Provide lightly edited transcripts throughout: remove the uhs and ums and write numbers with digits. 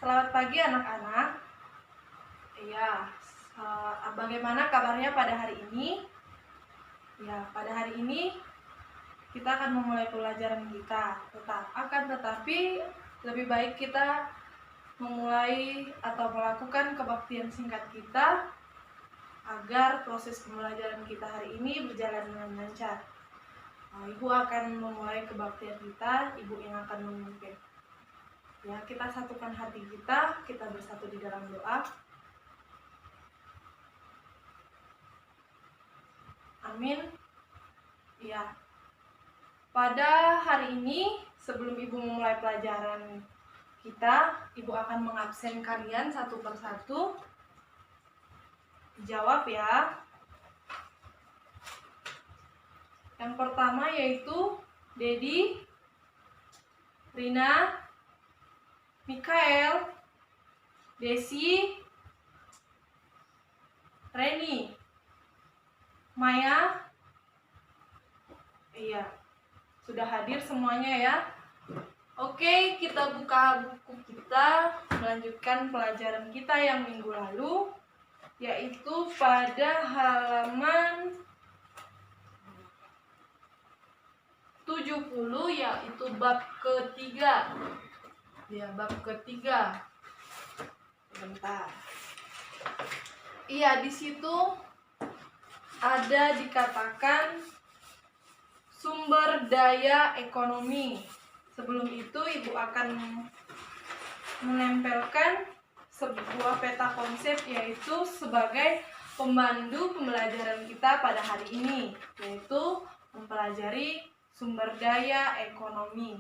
Selamat pagi anak-anak. Ya, bagaimana kabarnya pada hari ini? Ya, pada hari ini kita akan memulai pelajaran kita. Tetapi lebih baik kita memulai atau melakukan kebaktian singkat kita agar proses pembelajaran kita hari ini berjalan dengan lancar. Ibu akan memulai kebaktian kita, Ibu yang akan memimpin. Ya, kita satukan hati kita bersatu di dalam doa. Amin. Ya. Pada hari ini, sebelum Ibu memulai pelajaran kita, Ibu akan mengabsen kalian satu persatu. Jawab ya. Yang pertama yaitu Dedi, Rina, Mikael, Desi, Reni, Maya. Iya, sudah hadir semuanya ya. Oke, kita buka buku kita, melanjutkan pelajaran kita yang minggu lalu, yaitu pada halaman 70, yaitu bab ketiga. Ya, bab ketiga. Bentar. Iya, di situ ada dikatakan sumber daya ekonomi. Sebelum itu Ibu akan menempelkan sebuah peta konsep, yaitu sebagai pemandu pembelajaran kita pada hari ini, yaitu mempelajari sumber daya ekonomi.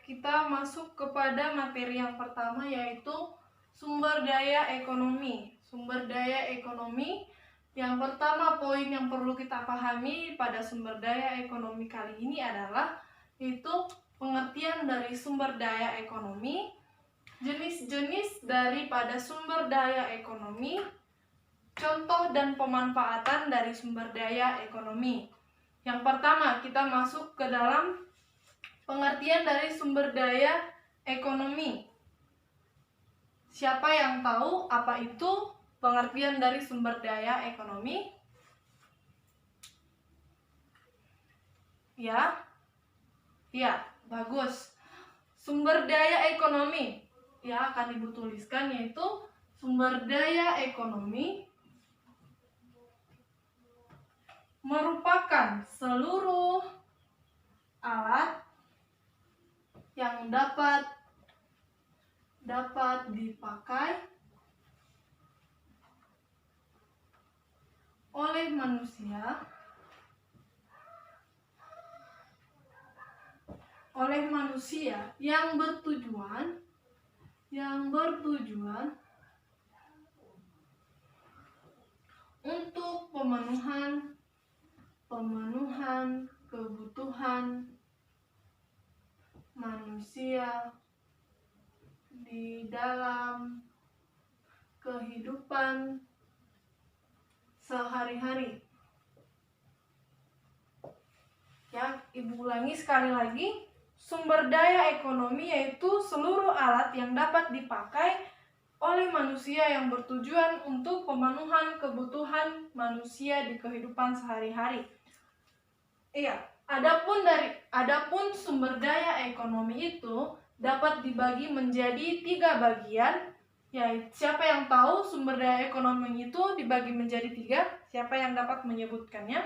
Kita masuk kepada materi yang pertama, yaitu sumber daya ekonomi. Sumber daya ekonomi, yang pertama poin yang perlu kita pahami pada sumber daya ekonomi kali ini adalah yaitu pengertian dari sumber daya ekonomi, jenis-jenis daripada sumber daya ekonomi, contoh dan pemanfaatan dari sumber daya ekonomi. Yang pertama, kita masuk ke dalam pengertian dari sumber daya ekonomi. Siapa yang tahu apa itu pengertian dari sumber daya ekonomi? Ya? Ya, bagus. Sumber daya ekonomi. Ya, akan Ibu tuliskan, yaitu sumber daya ekonomi merupakan seluruh alat yang dapat dipakai oleh manusia yang bertujuan untuk pemenuhan kebutuhan manusia di dalam kehidupan sehari-hari. Ya, Ibu ulangi sekali lagi. Sumber daya ekonomi yaitu seluruh alat yang dapat dipakai oleh manusia yang bertujuan untuk pemenuhan kebutuhan manusia di kehidupan sehari-hari. Iya, adapun sumber daya ekonomi itu dapat dibagi menjadi 3 bagian. Ya, siapa yang tahu sumber daya ekonomi itu dibagi menjadi 3? Siapa yang dapat menyebutkannya?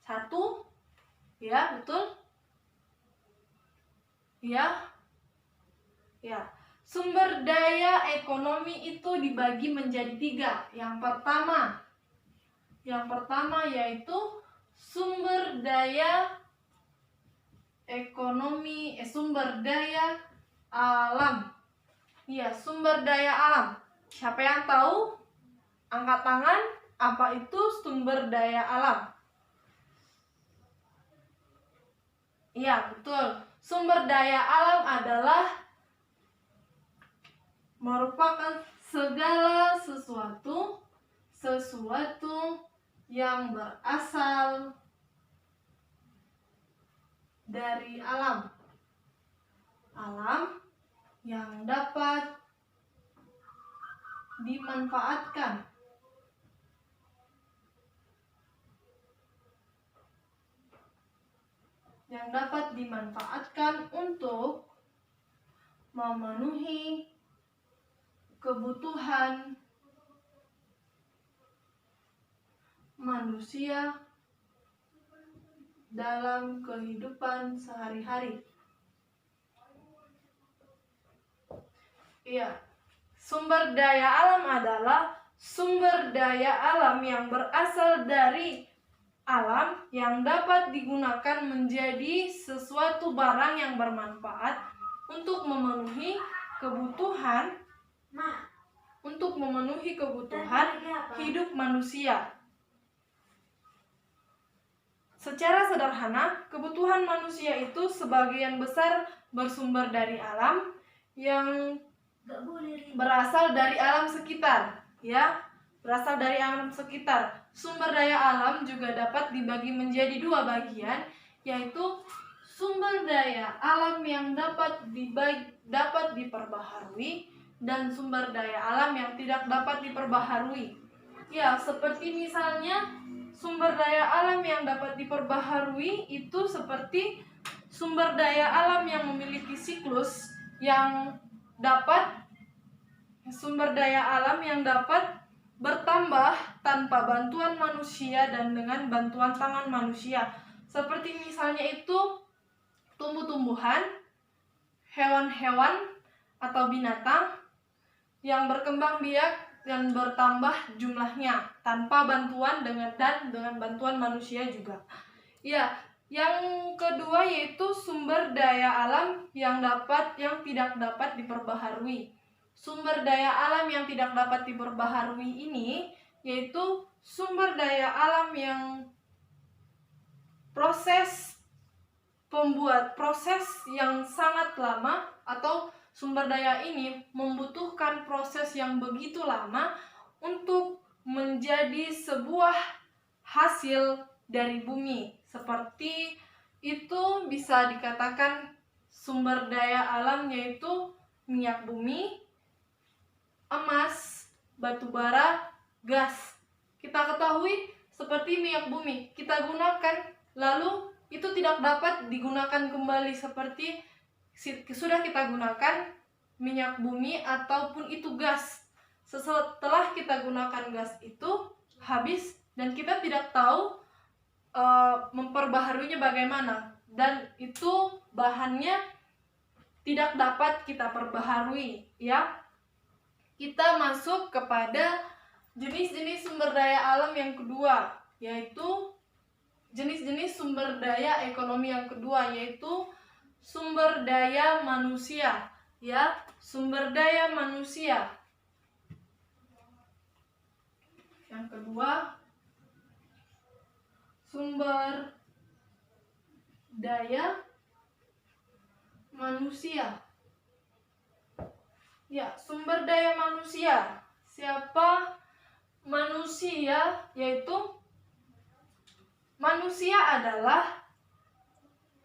1? Ya, betul? Ya. Ya. Sumber daya ekonomi itu dibagi menjadi 3. Yang pertama yaitu sumber daya ekonomi, sumber daya alam. Iya, sumber daya alam. Siapa yang tahu? Angkat tangan. Apa itu sumber daya alam? Iya, betul. Sumber daya alam adalah merupakan segala sesuatu yang berasal dari alam yang dapat dimanfaatkan untuk memenuhi kebutuhan manusia dalam kehidupan sehari-hari. Iya, sumber daya alam adalah sumber daya alam yang berasal dari alam yang dapat digunakan menjadi sesuatu barang yang bermanfaat untuk memenuhi kebutuhan hidup manusia. Secara sederhana, kebutuhan manusia itu sebagian besar bersumber dari alam yang berasal dari alam sekitar, ya. Berasal dari alam sekitar. Sumber daya alam juga dapat dibagi menjadi 2 bagian, yaitu sumber daya alam yang dapat diperbaharui dan sumber daya alam yang tidak dapat diperbaharui. Ya, seperti misalnya sumber daya alam yang dapat diperbaharui itu seperti sumber daya alam yang memiliki siklus yang dapat bertambah tanpa bantuan manusia dan dengan bantuan tangan manusia. Seperti misalnya itu tumbuh-tumbuhan, hewan-hewan atau binatang yang berkembang biak dan bertambah jumlahnya tanpa bantuan dengan bantuan manusia juga. Ya, yang kedua yaitu sumber daya alam yang tidak dapat diperbaharui. Sumber daya alam yang tidak dapat diperbaharui ini yaitu sumber daya alam yang proses yang sangat lama, atau sumber daya ini membutuhkan proses yang begitu lama untuk menjadi sebuah hasil dari bumi. Seperti itu bisa dikatakan sumber daya alam yaitu minyak bumi, emas, batu bara, gas. Kita ketahui seperti minyak bumi, kita gunakan lalu itu tidak dapat digunakan kembali seperti sudah kita gunakan minyak bumi ataupun itu gas. Setelah kita gunakan gas itu habis dan kita tidak tahu memperbaharuinya bagaimana, dan itu bahannya tidak dapat kita perbaharui, ya. Kita masuk kepada jenis-jenis sumber daya alam yang kedua, yaitu jenis-jenis sumber daya ekonomi yang kedua, yaitu sumber daya manusia, ya. Sumber daya manusia. Yang kedua, sumber daya manusia. Ya, sumber daya manusia. Siapa manusia? Yaitu manusia adalah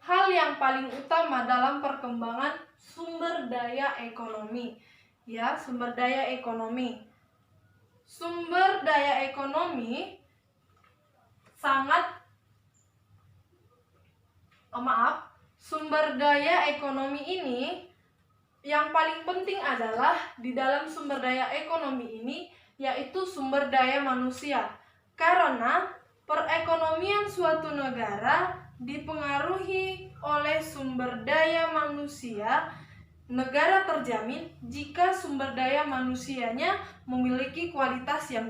hal yang paling utama dalam perkembangan sumber daya ekonomi. Ya, sumber daya ekonomi. Sumber daya ekonomi sumber daya ekonomi ini yang paling penting adalah di dalam sumber daya ekonomi ini yaitu sumber daya manusia. Karena perekonomian suatu negara dipengaruhi oleh sumber daya manusia negara terjamin jika sumber daya manusianya memiliki kualitas yang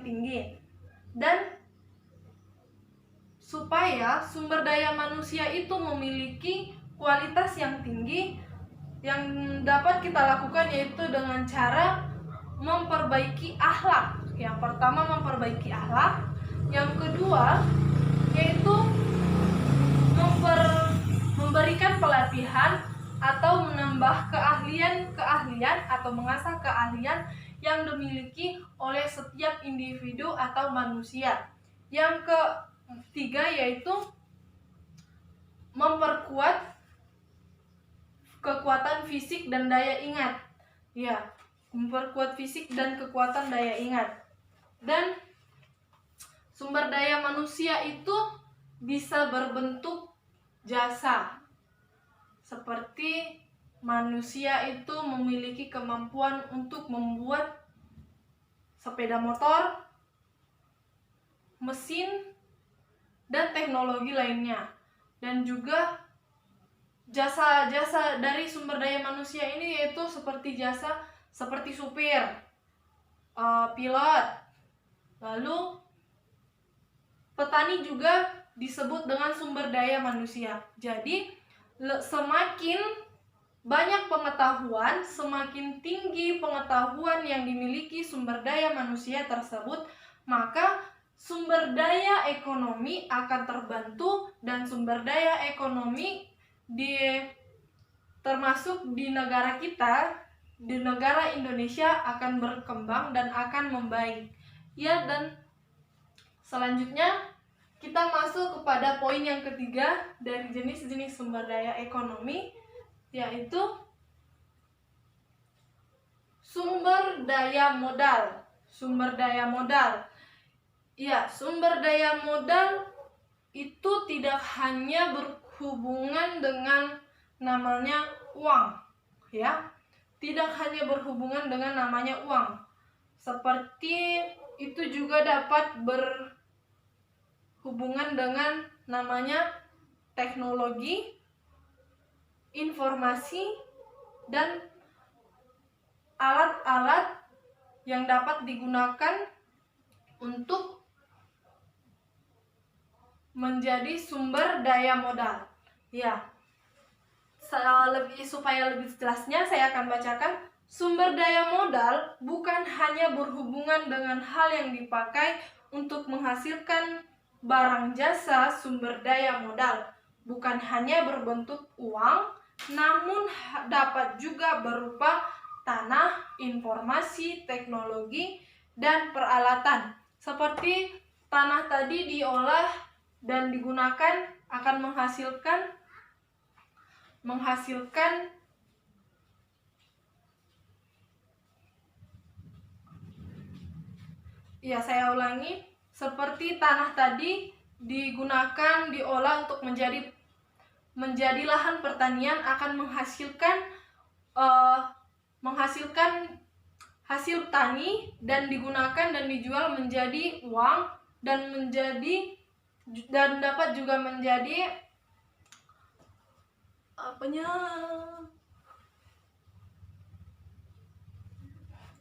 tinggi. Dan supaya sumber daya manusia itu memiliki kualitas yang tinggi, yang dapat kita lakukan yaitu dengan cara memperbaiki akhlak. Yang pertama, memperbaiki akhlak. Yang kedua, yaitu memberikan pelatihan atau menambah keahlian atau mengasah keahlian yang dimiliki oleh setiap individu atau manusia. Yang ketiga yaitu memperkuat kekuatan fisik dan daya ingat. Ya, memperkuat fisik dan kekuatan daya ingat. Dan sumber daya manusia itu bisa berbentuk jasa. Seperti manusia itu memiliki kemampuan untuk membuat sepeda motor, mesin, dan teknologi lainnya. Dan juga jasa-jasa dari sumber daya manusia ini yaitu seperti jasa seperti supir, pilot, lalu petani juga disebut dengan sumber daya manusia. Jadi semakin banyak pengetahuan, semakin tinggi pengetahuan yang dimiliki sumber daya manusia tersebut, maka sumber daya ekonomi akan terbantu, dan sumber daya ekonomi termasuk di negara kita, di negara Indonesia akan berkembang dan akan membaik. Ya, dan selanjutnya kita masuk kepada poin yang ketiga dari jenis-jenis sumber daya ekonomi, yaitu sumber daya modal. Ya, sumber daya modal itu tidak hanya berhubungan dengan namanya uang, ya. Tidak hanya berhubungan dengan namanya uang. Seperti itu juga dapat berhubungan dengan namanya teknologi, informasi, dan alat-alat yang dapat digunakan untuk menjadi sumber daya modal. Ya, supaya lebih jelasnya saya akan bacakan. Sumber daya modal bukan hanya berhubungan dengan hal yang dipakai untuk menghasilkan barang jasa. Sumber daya modal bukan hanya berbentuk uang, namun dapat juga berupa tanah, informasi, teknologi, dan peralatan. Seperti tanah tadi diolah dan digunakan akan menghasilkan ya, saya ulangi, seperti tanah tadi digunakan, diolah untuk menjadi lahan pertanian, akan menghasilkan hasil tani dan digunakan dan dijual menjadi uang, dan dapat juga menjadi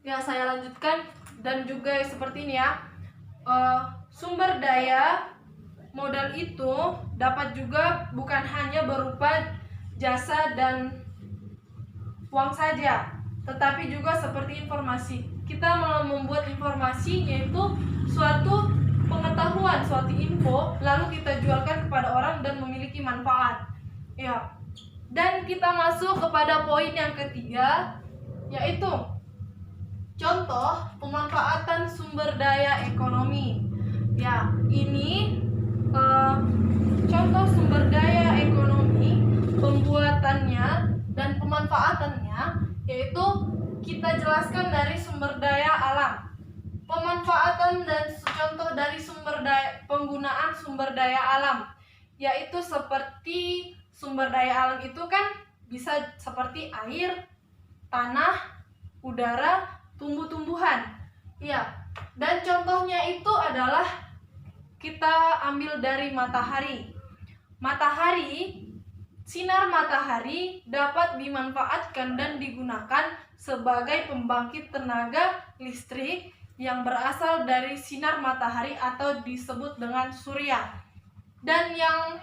ya, saya lanjutkan. Dan juga seperti ini ya, sumber daya modal itu dapat juga bukan hanya berupa jasa dan uang saja, tetapi juga seperti informasi. Kita membuat informasi, yaitu suatu pengetahuan, suatu info, lalu kita jualkan kepada orang dan memiliki manfaat. Ya. Dan kita masuk kepada poin yang ketiga, yaitu contoh pemanfaatan sumber daya ekonomi. Ya, ini contoh sumber daya ekonomi, pembuatannya dan pemanfaatannya, yaitu kita jelaskan dari sumber daya alam. Pemanfaatan dan contoh dari penggunaan sumber daya alam, yaitu seperti sumber daya alam itu kan bisa seperti air, tanah, udara, tumbuh-tumbuhan. Ya, dan contohnya itu adalah kita ambil dari matahari. Matahari sinar matahari dapat dimanfaatkan dan digunakan sebagai pembangkit tenaga listrik yang berasal dari sinar matahari atau disebut dengan surya. Dan yang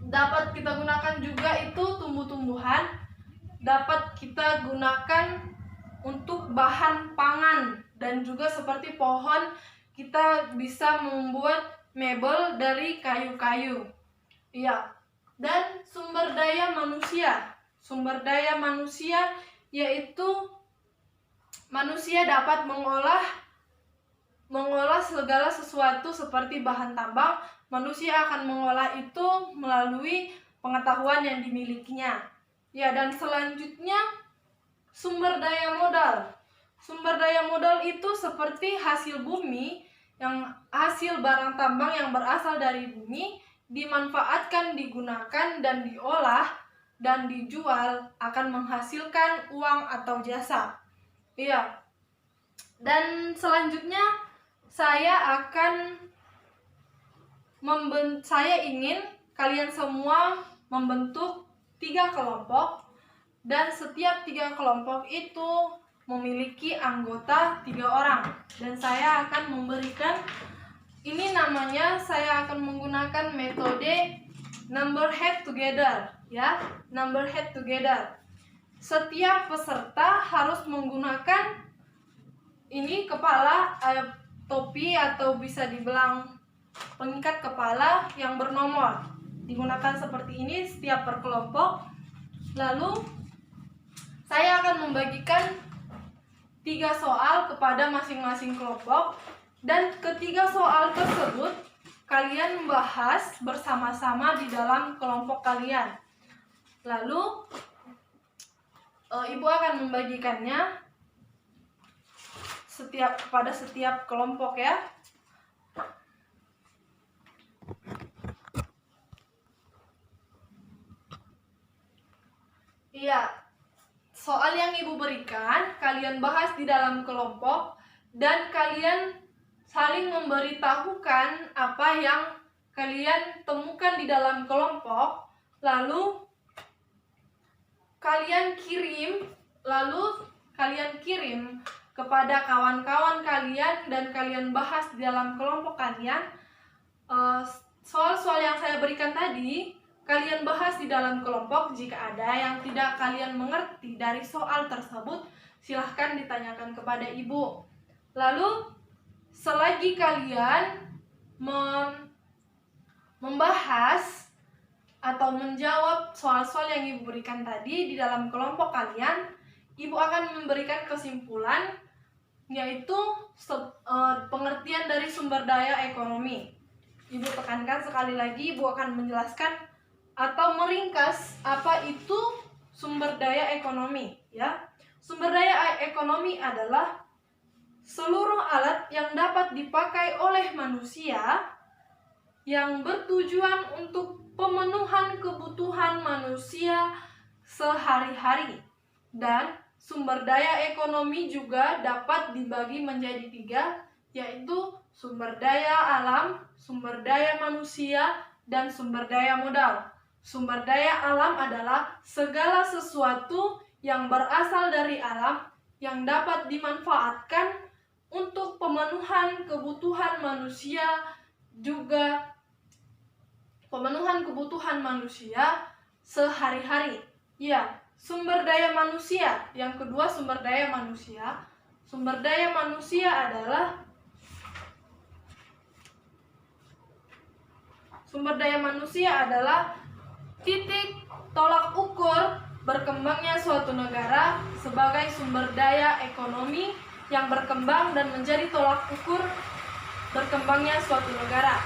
dapat kita gunakan juga itu tumbuh-tumbuhan, dapat kita gunakan untuk bahan pangan, dan juga seperti pohon kita bisa membuat mebel dari kayu-kayu. Iya. Dan sumber daya manusia. Sumber daya manusia yaitu manusia dapat mengolah segala sesuatu seperti bahan tambang. Manusia akan mengolah itu melalui pengetahuan yang dimilikinya. Ya, dan selanjutnya sumber daya modal. Sumber daya modal itu seperti hasil bumi, yang hasil barang tambang yang berasal dari bumi dimanfaatkan, digunakan, dan diolah dan dijual akan menghasilkan uang atau jasa. Iya. Dan selanjutnya saya ingin kalian semua membentuk 3 kelompok, dan setiap 3 kelompok itu memiliki anggota 3 orang. Dan saya akan memberikan, ini namanya, saya akan menggunakan metode number head together, ya, number head together. Setiap peserta harus menggunakan ini kepala, topi atau bisa dibilang pengikat kepala yang bernomor. Digunakan seperti ini setiap per kelompok. Lalu saya akan membagikan 3 soal kepada masing-masing kelompok, dan ketiga soal tersebut kalian membahas bersama-sama di dalam kelompok kalian. Lalu ibu akan membagikannya kepada setiap kelompok, ya. Iya. Soal yang ibu berikan kalian bahas di dalam kelompok, dan kalian saling memberitahukan apa yang kalian temukan di dalam kelompok. Lalu kalian kirim kepada kawan-kawan kalian, dan kalian bahas di dalam kelompok kalian. Soal-soal yang saya berikan tadi kalian bahas di dalam kelompok. Jika ada yang tidak kalian mengerti dari soal tersebut, silahkan ditanyakan kepada ibu. Lalu selagi kalian membahas atau menjawab soal-soal yang ibu berikan tadi di dalam kelompok kalian, ibu akan memberikan kesimpulan, yaitu pengertian dari sumber daya ekonomi. Ibu tekankan sekali lagi, ibu akan menjelaskan atau meringkas apa itu sumber daya ekonomi, ya. Sumber daya ekonomi adalah seluruh alat yang dapat dipakai oleh manusia yang bertujuan untuk pemenuhan kebutuhan manusia sehari-hari. Dan sumber daya ekonomi juga dapat dibagi menjadi 3, yaitu sumber daya alam, sumber daya manusia, dan sumber daya modal. Sumber daya alam adalah segala sesuatu yang berasal dari alam yang dapat dimanfaatkan untuk pemenuhan kebutuhan manusia, juga pemenuhan kebutuhan manusia sehari-hari. Ya, sumber daya manusia. Yang kedua, sumber daya manusia. Sumber daya manusia adalah titik tolak ukur berkembangnya suatu negara sebagai sumber daya ekonomi yang berkembang dan menjadi tolak ukur berkembangnya suatu negara.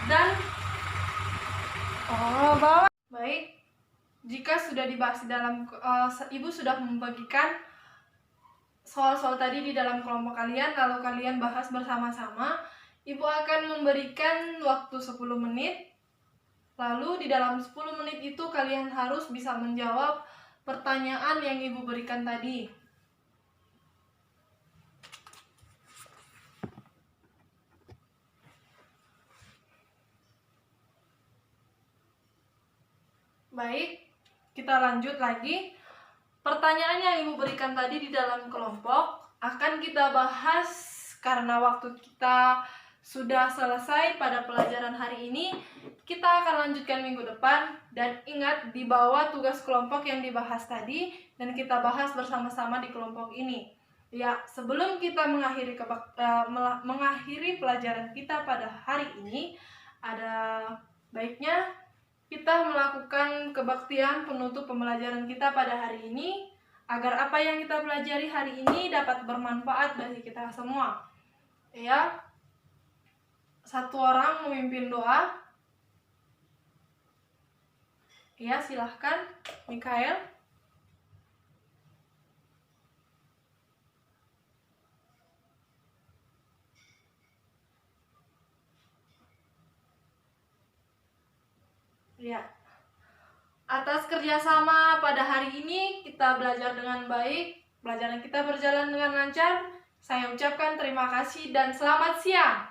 Dan baik, jika sudah dibahas di dalam ibu sudah membagikan soal-soal tadi di dalam kelompok kalian, lalu kalian bahas bersama-sama. Ibu akan memberikan waktu 10 menit. Lalu di dalam 10 menit itu kalian harus bisa menjawab pertanyaan yang ibu berikan tadi. Baik, kita lanjut lagi. Pertanyaan yang Ibu berikan tadi di dalam kelompok akan kita bahas karena waktu kita sudah selesai pada pelajaran hari ini. Kita akan lanjutkan minggu depan, dan ingat di bawah tugas kelompok yang dibahas tadi dan kita bahas bersama-sama di kelompok ini. Ya, sebelum kita mengakhiri pelajaran kita pada hari ini, ada baiknya kita melakukan kebaktian penutup pembelajaran kita pada hari ini, agar apa yang kita pelajari hari ini dapat bermanfaat bagi kita semua. Ya, satu orang memimpin doa. Ya, silahkan, Mikael. Ya. Atas kerjasama pada hari ini, kita belajar dengan baik, pelajaran kita berjalan dengan lancar. Saya ucapkan terima kasih dan selamat siang.